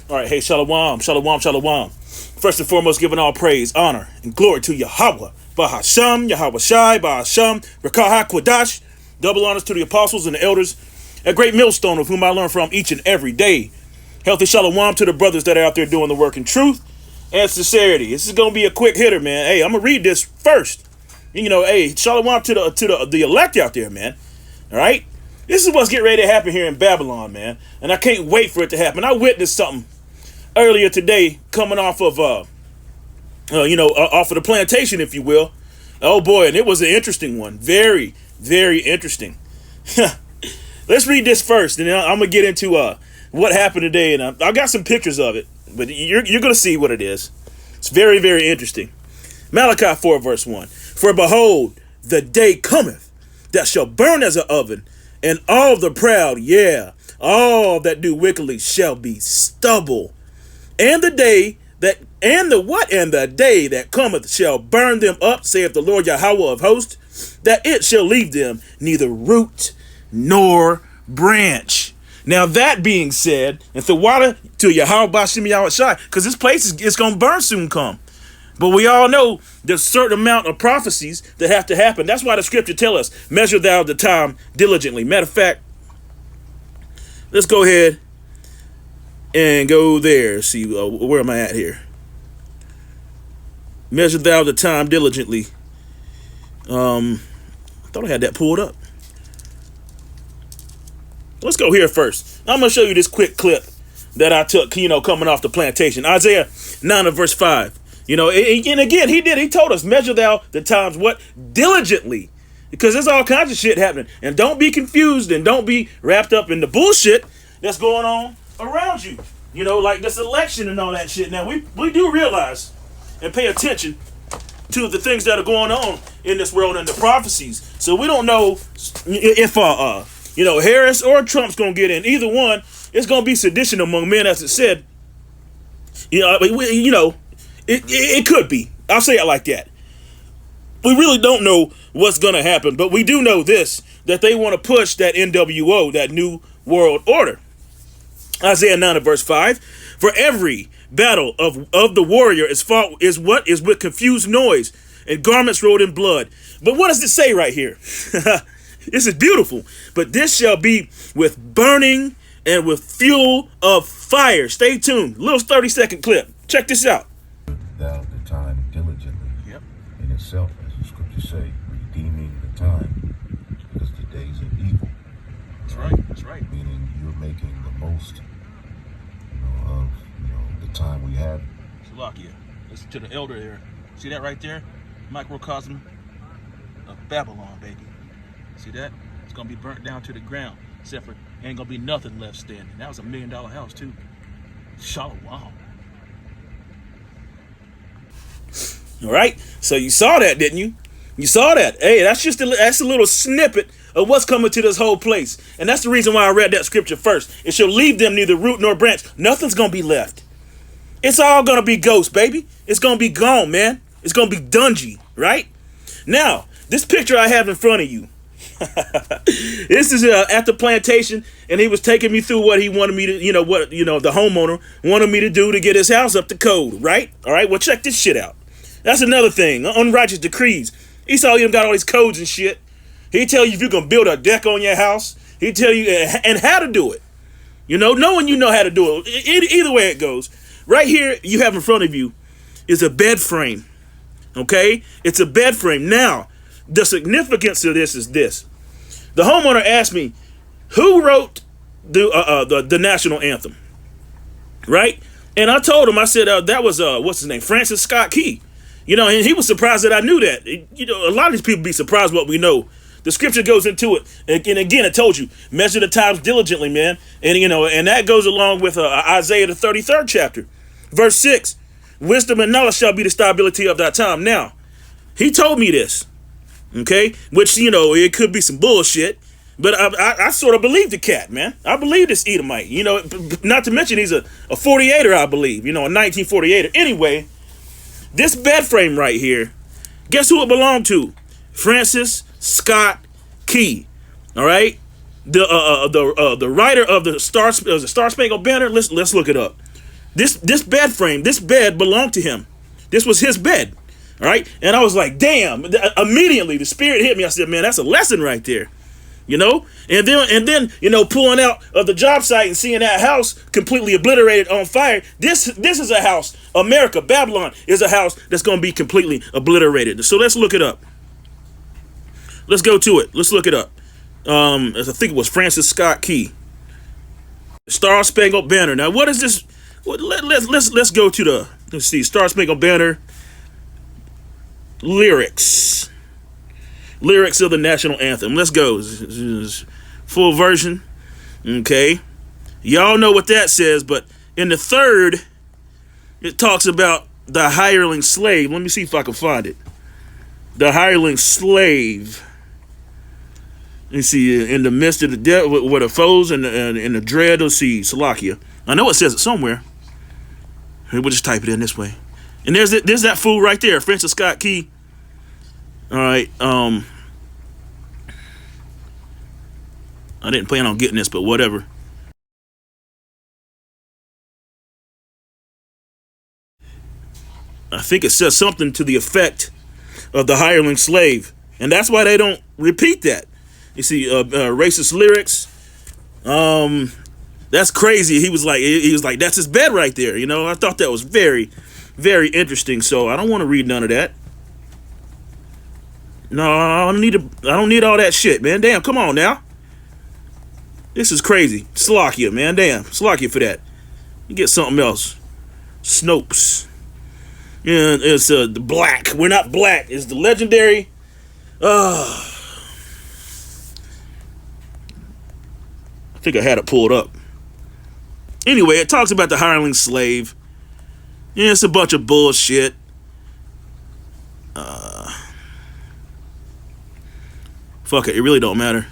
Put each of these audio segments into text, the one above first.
All right, hey, shalom, shalom, shalom. First and foremost, giving all praise, honor, and glory to Yahweh, Bahasham, Yahweh Shai, Bahasham, Rakah HaKwadash. Double honors to the apostles and the elders, a great millstone of whom I learn from each and every day. Healthy shalom to the brothers that are out there doing the work in truth and sincerity. This is gonna be a quick hitter, man. Hey, I'm gonna read this first. Hey, shalom to the elect out there, man. All right, this is what's getting ready to happen here in Babylon, man, and I can't wait for it to happen. I witnessed something earlier today, coming off of off of the plantation, if you will. Oh boy, and it was an interesting one. Very, very interesting. Let's read this first, and then I'm gonna get into what happened today, and I got some pictures of it, but you're gonna see what it is. It's very, very interesting. Malachi 4 verse 1. For behold, the day cometh that shall burn as an oven, and all the proud, all that do wickedly shall be stubble. And the day that cometh shall burn them up, saith the Lord Yahweh of hosts, that it shall leave them neither root nor branch. Now that being said, and the water to Yahweh Bashim Yahweh Shai, because this place is going to burn soon come. But we all know there's a certain amount of prophecies that have to happen. That's why the scripture tell us, measure thou the time diligently. Matter of fact, let's go ahead and go there. See, where am I at here? Measure thou the time diligently. I thought I had that pulled up. Let's go here first. I'm going to show you this quick clip that I took, coming off the plantation. Isaiah 9 and verse 5. And again, he told us, measure thou the times what? Diligently. Because there's all kinds of shit happening. And don't be confused and don't be wrapped up in the bullshit that's going on around you. Like this election and all that shit. Now, we do realize and pay attention to the things that are going on in this world and the prophecies. So we don't know if Harris or Trump's gonna get in. Either one, it's gonna be sedition among men, as it said. It could be. I'll say it like that. We really don't know what's gonna happen, but we do know this, that they want to push that NWO, that New World Order. Isaiah 9 verse 5. For every battle of the warrior is fought with confused noise and garments rolled in blood. But what does it say right here? This is beautiful. But this shall be with burning and with fuel of fire. Stay tuned. Little 30-second clip. Check this out. Thou the time diligently. Yep. In itself, as the scriptures say, redeeming the time, because the days are evil. That's right. That's right. Meaning you're making the most, of the time we have. Salakia. Listen to the elder there. See that right there? Microcosm of Babylon, baby. See that? It's gonna be burnt down to the ground. Except for ain't gonna be nothing left standing. That was $1 million house too. Shalom. All right. So you saw that, didn't you? You saw that. Hey, that's a little snippet of what's coming to this whole place. And that's the reason why I read that scripture first. It shall leave them neither root nor branch. Nothing's gonna be left. It's all gonna be ghost, baby. It's gonna be gone, man. It's gonna be dungy, right? Now, this picture I have in front of you. This is at the plantation, and he was taking me through what he wanted me to, the homeowner wanted me to do to get his house up to code, right? All right, well, check this shit out. That's another thing, unrighteous decrees. Esau even got all these codes and shit. He tell you if you're gonna build a deck on your house. He tell you and how to do it. Knowing you know how to do it. Either way it goes. Right here, you have in front of you is a bed frame. Okay, it's a bed frame. Now, the significance of this is this. The homeowner asked me, who wrote the national anthem? Right? And I told him, I said, that was, what's his name? Francis Scott Key. And he was surprised that I knew that. A lot of these people be surprised what we know. The scripture goes into it. And again, I told you, measure the times diligently, man. And, and that goes along with Isaiah, the 33rd chapter. Verse 6, wisdom and knowledge shall be the stability of that time. Now, he told me this. Okay, which, it could be some bullshit, but I sort of believe the cat, man. I believe this Edomite, not to mention he's a 48er, I believe, a 1948er. Anyway, this bed frame right here, guess who it belonged to? Francis Scott Key. All right, the writer of the Star Spangled Banner. Let's look it up. This bed frame, this bed belonged to him. This was his bed. All right. And I was like, damn, immediately the spirit hit me. I said, man, that's a lesson right there. You know, and then, you know, pulling out of the job site and seeing that house completely obliterated on fire. This is a house. America, Babylon is a house that's going to be completely obliterated. So let's look it up. Let's go to it. Let's look it up. I think it was Francis Scott Key. Star Spangled Banner. Now, what is this? Let's go to the, let's see, Star Spangled Banner lyrics. Lyrics of the national anthem. Let's go. Full version. Okay. Y'all know what that says, but in the third, it talks about the hireling slave. Let me see if I can find it. The hireling slave. You see, in the midst of the death, with the foes and the dread of Salakia. I know it says it somewhere. We'll just type it in this way. And there's that fool right there, Francis Scott Key. All right. I didn't plan on getting this, but whatever. I think it says something to the effect of the hireling slave, and that's why they don't repeat that. You see, racist lyrics. That's crazy. He was like, that's his bed right there. You know, I thought that was very, very interesting. So I don't want to read none of that. No, I don't need all that shit, man. Damn, come on now. This is crazy. Salakia, man. Damn, Salakia for that. You get something else. Snopes. Yeah, it's the black. We're not black. It's the legendary. I think I had it pulled up. Anyway, it talks about the hireling slave. Yeah, it's a bunch of bullshit. Fuck it, it really don't matter.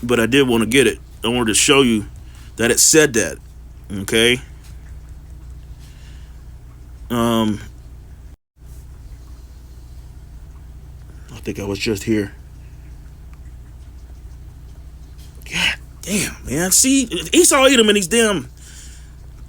But I did want to get it. I wanted to show you that it said that. Okay. I think I was just here. God damn, man. See, Esau Edom and these damn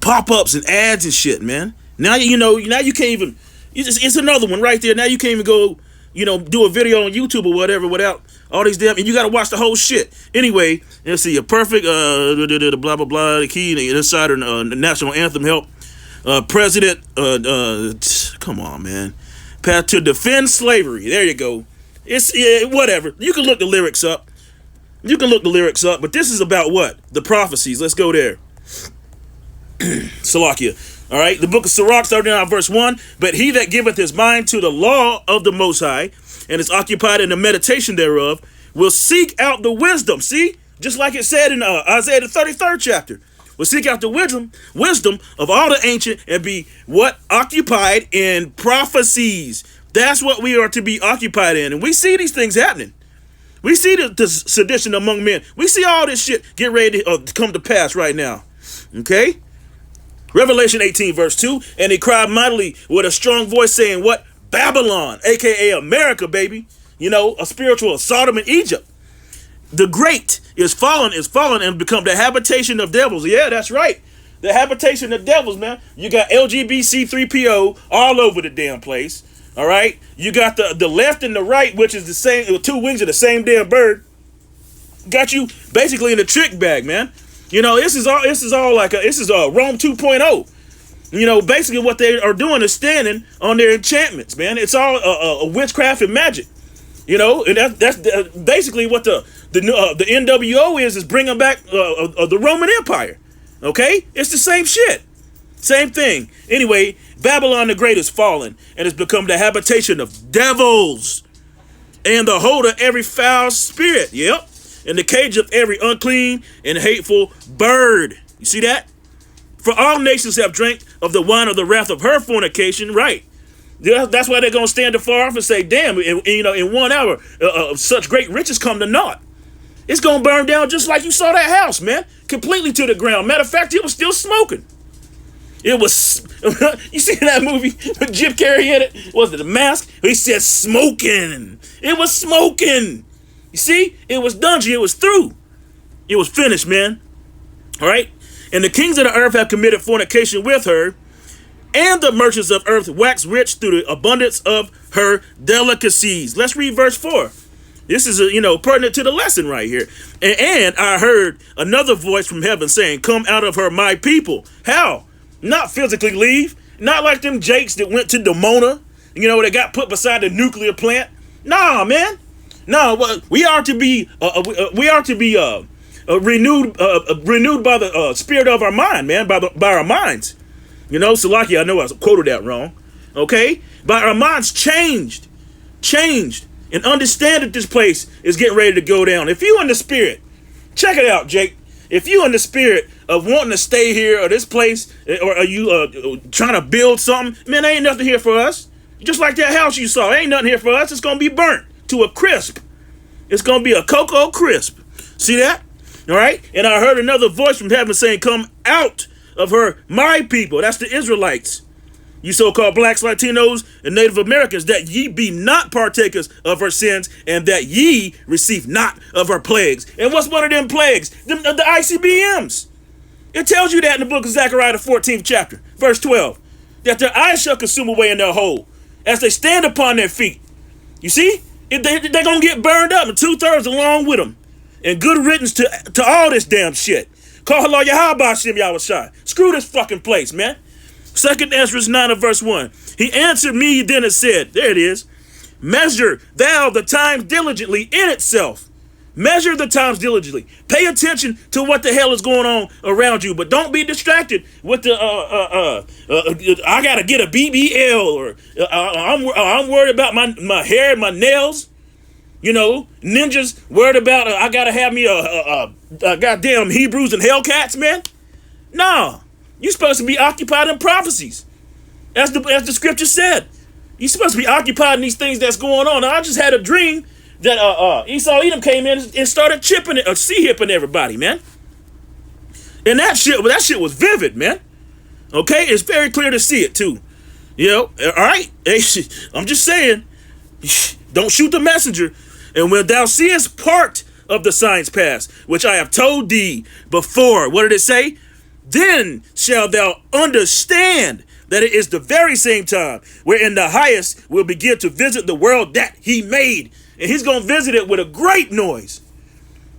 pop-ups and ads and shit, man. Now you can't even. It's another one right there. Now you can't even go, do a video on YouTube or whatever without all these damn. And you got to watch the whole shit. Anyway, let's see. A perfect blah blah blah. The key, the insider, national anthem help. President. Come on, man. Path to defend slavery. There you go. It's whatever. You can look the lyrics up. But this is about what? The prophecies. Let's go there. Salakia. All right. The book of Sirach, starting out verse 1. But he that giveth his mind to the law of the Most High and is occupied in the meditation thereof will seek out the wisdom. See? Just like it said in Isaiah the 33rd chapter. Will seek out the wisdom of all the ancient and be what? Occupied in prophecies. That's what we are to be occupied in. And we see these things happening. We see the sedition among men. We see all this shit get ready to come to pass right now. Okay? Revelation 18 verse 2. And he cried mightily with a strong voice saying what? Babylon, a.k.a. America, baby. A spiritual Sodom and Egypt. The great is fallen and become the habitation of devils. Yeah, that's right. The habitation of devils, man. You got LGBTC3PO all over the damn place. All right. You got the left and the right, which is the same, two wings of the same damn bird. Got you basically in the trick bag, man. This is all Rome 2.0. Basically what they are doing is standing on their enchantments, man. It's all a witchcraft and magic. And that's basically what the NWO is bringing back the Roman Empire. Okay, it's the same shit, same thing. Anyway, Babylon the Great is fallen and has become the habitation of devils and the hold of every foul spirit. Yep, and the cage of every unclean and hateful bird. You see that? For all nations have drank of the wine of the wrath of her fornication. Right. Yeah, that's why they're going to stand afar off and say, damn, in 1 hour, such great riches come to naught. It's going to burn down just like you saw that house, man. Completely to the ground. Matter of fact, it was still smoking. It was, you see that movie with Jim Carrey in it? Was it The Mask? He said smoking. It was smoking. You see? It was done. It was through. It was finished, man. All right? And the kings of the earth have committed fornication with her, and the merchants of earth wax rich through the abundance of her delicacies. Let's read verse 4. This is, pertinent to the lesson right here. And I heard another voice from heaven saying, come out of her, my people. How? Not physically leave. Not like them jakes that went to Dimona, they got put beside the nuclear plant. Nah, man. No, we are to be renewed by the spirit of our mind, man, by our minds. Salaki, I know I quoted that wrong. Okay? By our minds changed, and understand that this place is getting ready to go down. If you in the spirit, check it out, Jake. If you in the spirit of wanting to stay here or this place, or are you trying to build something, man, there ain't nothing here for us. Just like that house you saw, ain't nothing here for us. It's going to be burnt to a crisp. It's going to be a cocoa crisp. See that? All right? And I heard another voice from heaven saying, come out of her, my people. That's the Israelites. You so-called blacks, Latinos, and Native Americans, that ye be not partakers of her sins, and that ye receive not of her plagues. And what's one of them plagues? The ICBMs. It tells you that in the book of Zechariah, the 14th chapter, verse 12, that their eyes shall consume away in their hole as they stand upon their feet. You see? They're going to get burned up, and 2/3 along with them. And good riddance to all this damn shit. Call Halal Yahweh Shem Yahushai. Screw this fucking place, man. 2 Ezra 9 of verse 1. He answered me then and said, there it is, measure thou the times diligently in itself. Measure the times diligently. Pay attention to what the hell is going on around you, but don't be distracted with the I gotta get a BBL, or I'm worried about my hair and my nails. Ninjas worried about I gotta have me a goddamn Hebrews and Hellcats, man. No, you're supposed to be occupied in prophecies, as the scripture said. You're supposed to be occupied in these things that's going on. Now, I just had a dream that Esau Edom came in and started hipping everybody, man. And that shit was vivid, man. Okay, it's very clear to see it too. All right. Hey, I'm just saying, don't shoot the messenger. And when thou seest part of the signs pass, which I have told thee before, what did it say? Then shalt thou understand that it is the very same time wherein the highest will begin to visit the world that he made. And he's going to visit it with a great noise.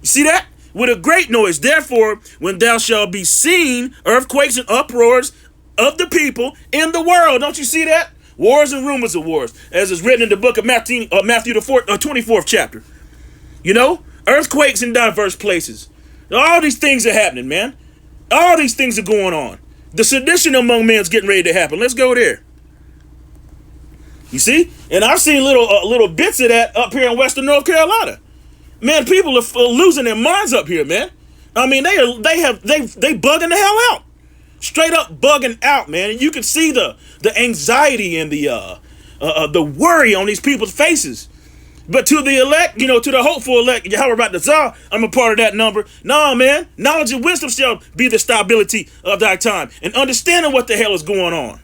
You see that? With a great noise. Therefore, when thou shalt be seen earthquakes and uproars of the people in the world. Don't you see that? Wars and rumors of wars, as is written in the book of Matthew, the 24th chapter. Earthquakes in diverse places. All these things are happening, man. All these things are going on. The sedition among men is getting ready to happen. Let's go there. You see? And I've seen little bits of that up here in Western North Carolina. Man, people are losing their minds up here, man. I mean, they bugging the hell out. Straight up bugging out, man. And you can see the anxiety and the worry on these people's faces. But to the elect, to the hopeful elect, Yahweh about the Zah, I'm a part of that number. Nah, man. Knowledge and wisdom shall be the stability of thy time, and understanding what the hell is going on.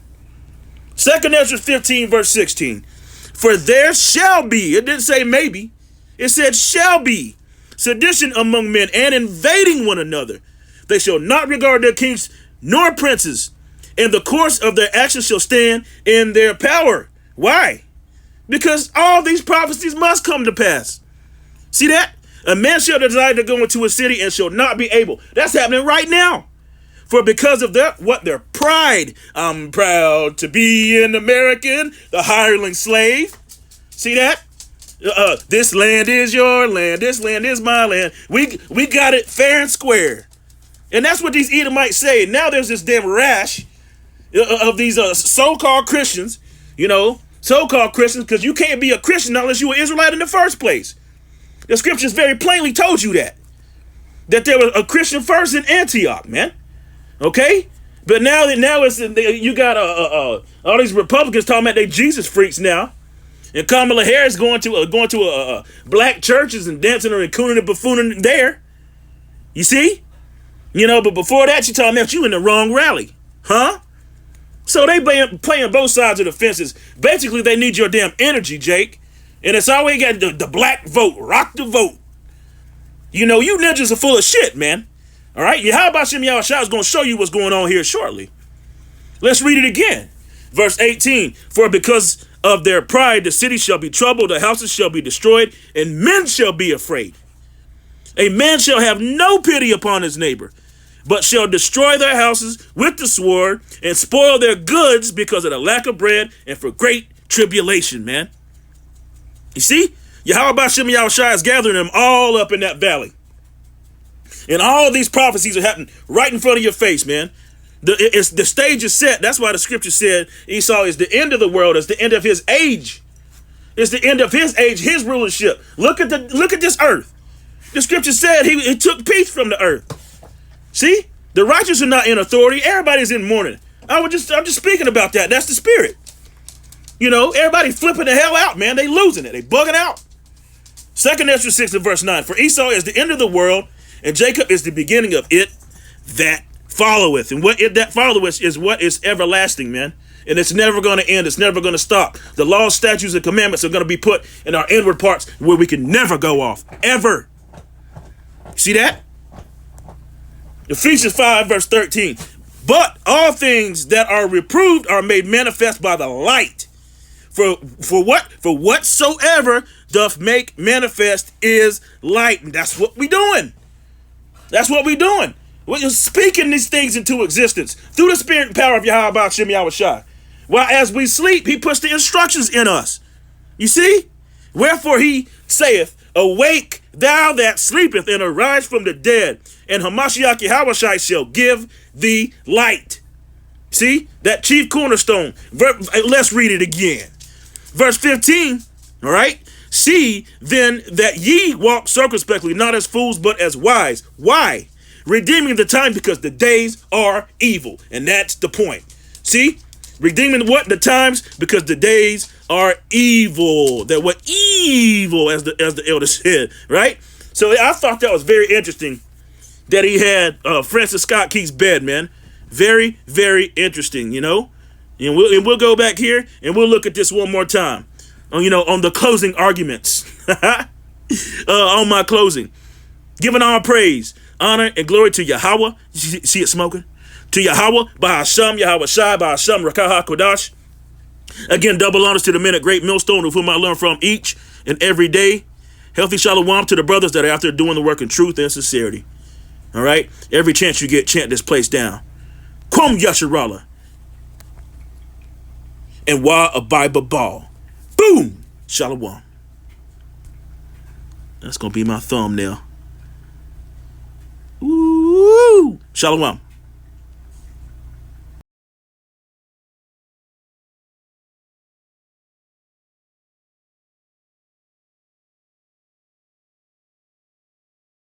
2 Ezra 15, verse 16. For there shall be, it didn't say maybe, it said shall be, sedition among men and invading one another. They shall not regard their kings nor princes, and the course of their actions shall stand in their power. Why? Because all these prophecies must come to pass. See that? A man shall desire to go into a city and shall not be able. That's happening right now. For because of their pride, I'm proud to be an American, the hireling slave. See that? This land is your land. This land is my land. We got it fair and square. And that's what these Edomites say. Now there's this damn rash of these so-called Christians, so-called Christians, because you can't be a Christian unless you were Israelite in the first place. The scriptures very plainly told you that there was a Christian first in Antioch, man. Okay? But now it's you got all these Republicans talking about they Jesus freaks now. And Kamala Harris going to black churches and dancing and cooning and buffooning there. You see? But before that, she talking about you in the wrong rally. Huh? So they playing both sides of the fences. Basically, they need your damn energy, Jake. And it's always got the black vote. Rock the vote. You ninjas are full of shit, man. All right, Yahweh Hashem Yahushua is going to show you what's going on here shortly. Let's read it again. Verse 18, for because of their pride, the city shall be troubled, the houses shall be destroyed, and men shall be afraid. A man shall have no pity upon his neighbor, but shall destroy their houses with the sword and spoil their goods because of the lack of bread and for great tribulation, man. You see, Yahweh Hashem Yahushua is gathering them all up in that valley. And all these prophecies are happening right in front of your face, man. The stage is set. That's why the scripture said Esau is the end of the world. It's the end of his age. It's the end of his age, his rulership. Look at this earth. The scripture said he took peace from the earth. See? The righteous are not in authority. Everybody's in mourning. I'm just speaking about that. That's the spirit. You know, everybody flipping the hell out, man. They losing it. They bugging out. 2nd Ezra 6 and verse 9. For Esau is the end of the world, and Jacob is the beginning of it that followeth. And what it that followeth is what is everlasting, man. And it's never going to end. It's never going to stop. The laws, statutes, and commandments are going to be put in our inward parts where we can never go off. Ever. See that? Ephesians 5 verse 13. But all things that are reproved are made manifest by the light. For whatsoever doth make manifest is light. And that's what we doing. That's what we doing. We're speaking these things into existence through the spirit and power of Yahweh Hashem Yahushua. While as we sleep, he puts the instructions in us. You see? Wherefore he saith, awake thou that sleepeth, and arise from the dead, and Hamashiach Yahushua shall give thee light. See? That chief cornerstone. Let's read it again. Verse 15, all right? See then that ye walk circumspectly, not as fools, but as wise. Why? Redeeming the time, because the days are evil. And that's the point. See? Redeeming what? The times, because the days are evil. That what evil, as the elder said, right? So I thought that was very interesting that he had Francis Scott Key's bed, man. Very, very interesting, you know? And we'll go back here and we'll look at this one more time. On the closing arguments. On my closing. Giving all praise, honor, and glory to Yahweh. See it smoking? To Yahweh, by Hashem, Yahweh Shai, by Hashem, Rakah HaKodash. Again, double honors to the men at Great Millstone, of whom I learn from each and every day. Healthy shalom to the brothers that are out there doing the work in truth and sincerity. All right? Every chance you get, chant this place down. Kwam Yasharallah. And Wa Abai Ball. Boom! Shalom. That's going to be my thumbnail. Ooh! Shalom.